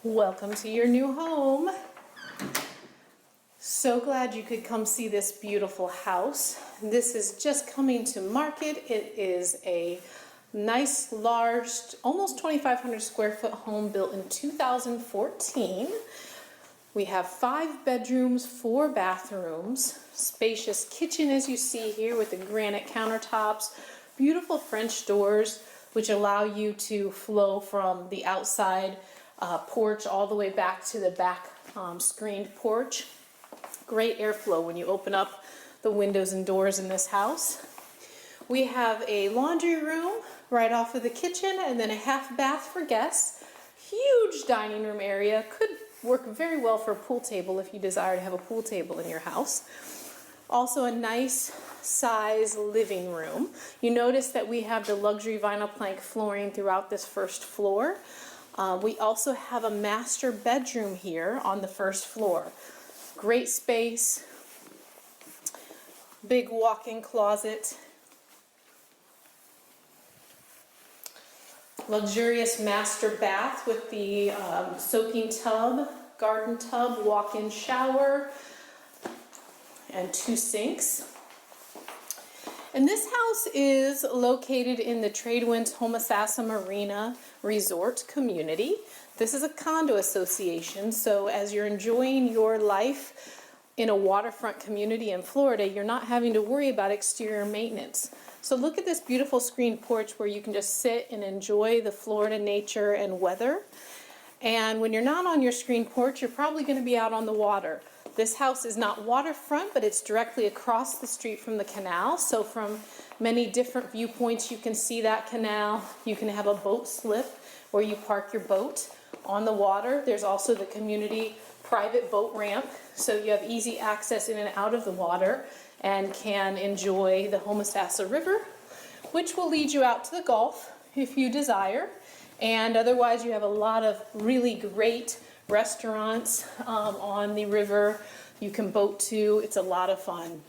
Welcome to your new home. So glad you could come see this beautiful house. This is just coming to market. It is a nice, large, almost 2,500 square foot home built in 2014. We have 5 bedrooms, 4 bathrooms, spacious kitchen as you see here with the granite countertops, beautiful French doors which allow you to flow from the outside porch all the way back to the back screened porch. Great airflow when you open up the windows and doors in this house. We have a laundry room right off of the kitchen and then a half bath for guests. Huge dining room area. Could work very well for a pool table if you desire to have a pool table in your house. Also a nice size living room. You notice that we have the luxury vinyl plank flooring throughout this first floor. We also have a master bedroom here on the first floor. Great space, big walk-in closet, luxurious master bath with the soaking tub, garden tub, walk-in shower, and 2 sinks. And this house is located in the Tradewinds Homosassa Marina Resort community. This is a condo association, so as you're enjoying your life in a waterfront community in Florida, you're not having to worry about exterior maintenance. So look at this beautiful screened porch where you can just sit and enjoy the Florida nature and weather. And when you're not on your screened porch, you're probably going to be out on the water. This house is not waterfront, but it's directly across the street from the canal. So from many different viewpoints, you can see that canal. You can have a boat slip where you park your boat on the water. There's also the community private boat ramp. So you have easy access in and out of the water and can enjoy the Homosassa River, which will lead you out to the Gulf if you desire. And otherwise, you have a lot of really great restaurants on the river you can boat to. It's a lot of fun.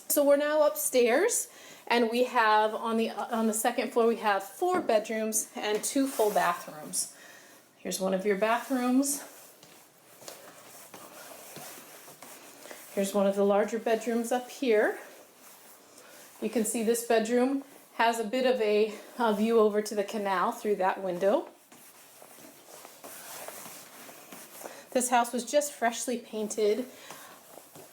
So we're now upstairs, and we have on the second floor we have 4 bedrooms and 2 full bathrooms. Here's one of your bathrooms. Here's one of the larger bedrooms up here. You can see this bedroom has a bit of a view over to the canal through that window. This house was just freshly painted.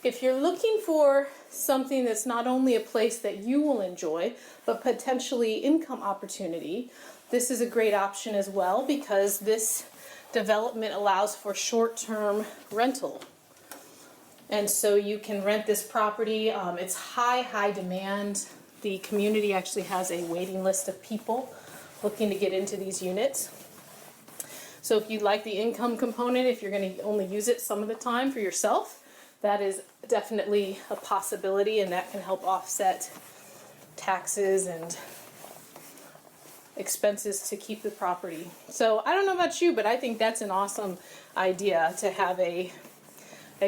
If you're looking for something that's not only a place that you will enjoy, but potentially income opportunity, this is a great option as well because this development allows for short-term rental. And so you can rent this property. It's high demand. The community actually has a waiting list of people looking to get into these units. So if you'd like the income component, if you're going to only use it some of the time for yourself, that is definitely a possibility, and that can help offset taxes and expenses to keep the property. So I don't know about you, but I think that's an awesome idea to have a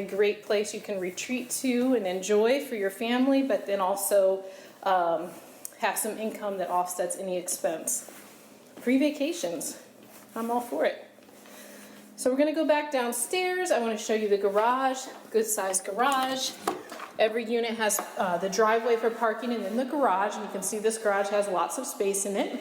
great place you can retreat to and enjoy for your family, but then also have some income that offsets any expense. Free vacations. I'm all for it. So we're going to go back downstairs. I want to show you the garage, good sized garage. Every unit has the driveway for parking and then the garage, and you can see this garage has lots of space in it.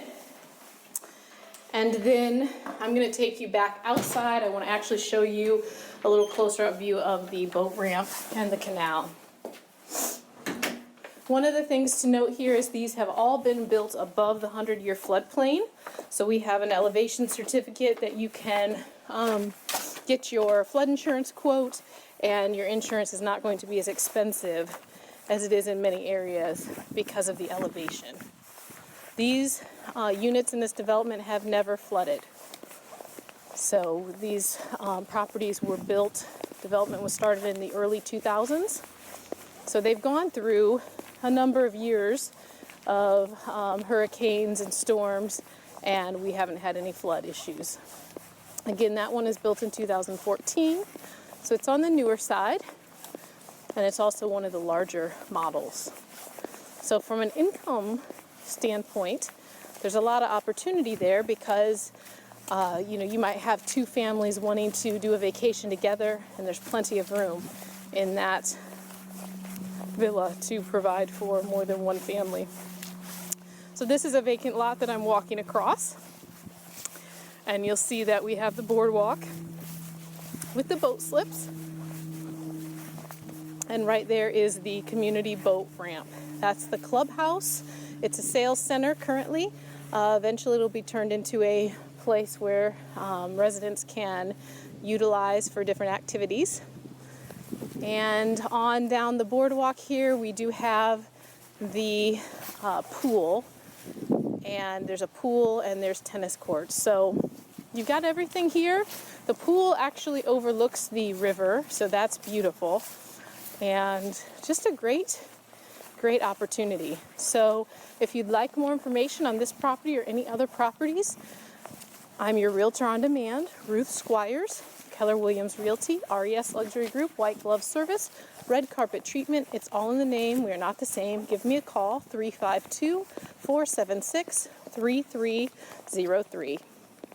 And then I'm going to take you back outside. I want to actually show you a little closer up view of the boat ramp and the canal. One of the things to note here is these have all been built above the 100-year floodplain. So we have an elevation certificate that you can get your flood insurance quote, and your insurance is not going to be as expensive as it is in many areas because of the elevation. These units in this development have never flooded. So these properties were built, development was started in the early 2000s. So they've gone through a number of years of hurricanes and storms, and we haven't had any flood issues. Again, that one is built in 2014, so it's on the newer side, and it's also one of the larger models. So from an income standpoint, there's a lot of opportunity there because You might have two families wanting to do a vacation together, and there's plenty of room in that villa to provide for more than one family. So this is a vacant lot that I'm walking across, and you'll see that we have the boardwalk with the boat slips, and right there is the community boat ramp. That's the clubhouse. It's a sales center currently. Eventually it'll be turned into a place where residents can utilize for different activities. And on down the boardwalk here, we do have the pool, and there's a pool and there's tennis courts. So you've got everything here. The pool actually overlooks the river, so that's beautiful, and just a great opportunity. So if you'd like more information on this property or any other properties, I'm your realtor on demand, Ruth Squires, Keller Williams Realty, RES Luxury Group, White Glove Service, Red Carpet Treatment. It's all in the name. We are not the same. Give me a call, 352-476-3303.